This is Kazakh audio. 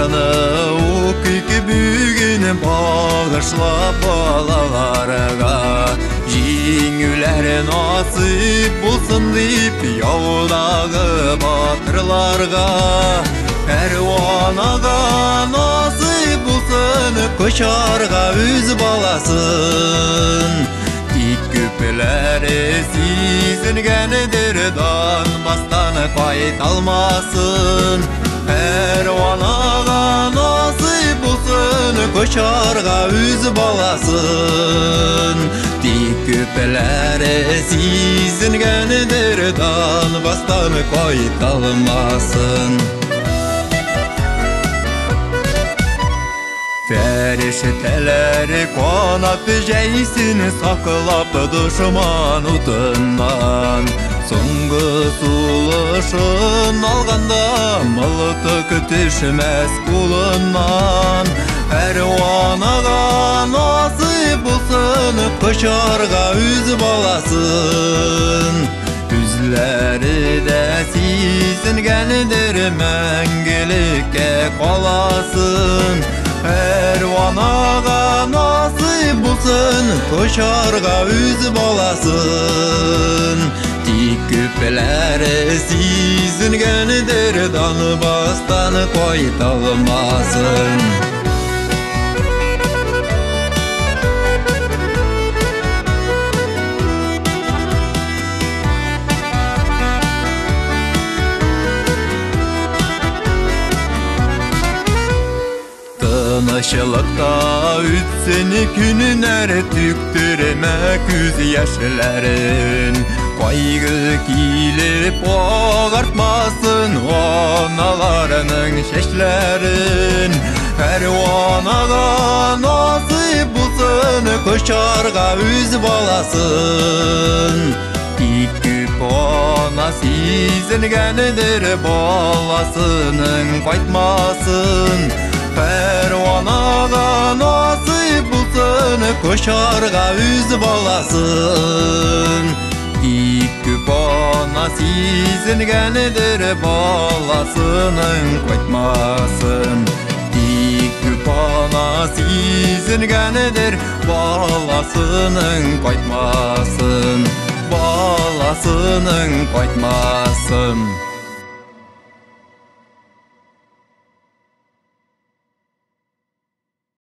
Аны укыйки бүгін бағышлап балаларға, жеңілер насып болсын деп яудағы батырларға. Әрванаға насып болсын көшарға өз баласын. Тик көпілері сезінгенідер дан бастан қайталмасын. Әрванаға насып болсын көшарға өз баласын. Тик көпілері сезінгенідер дан бастан қайталмасын. Fəriştələri qanat jəysin saqlab düşman utından. Soңғы сулышын алғанда мылтық түшмәс қолынан. Әрванаға насып болсын көшарға өз баласын. Үзләре дә сезінгәнедер мәңгелеккә қаласын. Әрванаға насып болсын көшарға өз баласын. Тик көпілері сезінгенідер дан бастан қайталмасын. Тынычлыкта үтсен күннәр түктірмә күз яшьләрен. Кайгы килеп агартмасын аналарының чәчләрен. Әрванаға насып болсын көшарға өз баласын. Тик күп ана сезінгенедер баласының қайтмасын. Әрванаға насып болсын көшарға өз баласын. Тик күп ана сезінгенедер баласының қайтмасын. Тик күп ана сезінгенедер баласының қайтмасын. Баласының қайтмасын.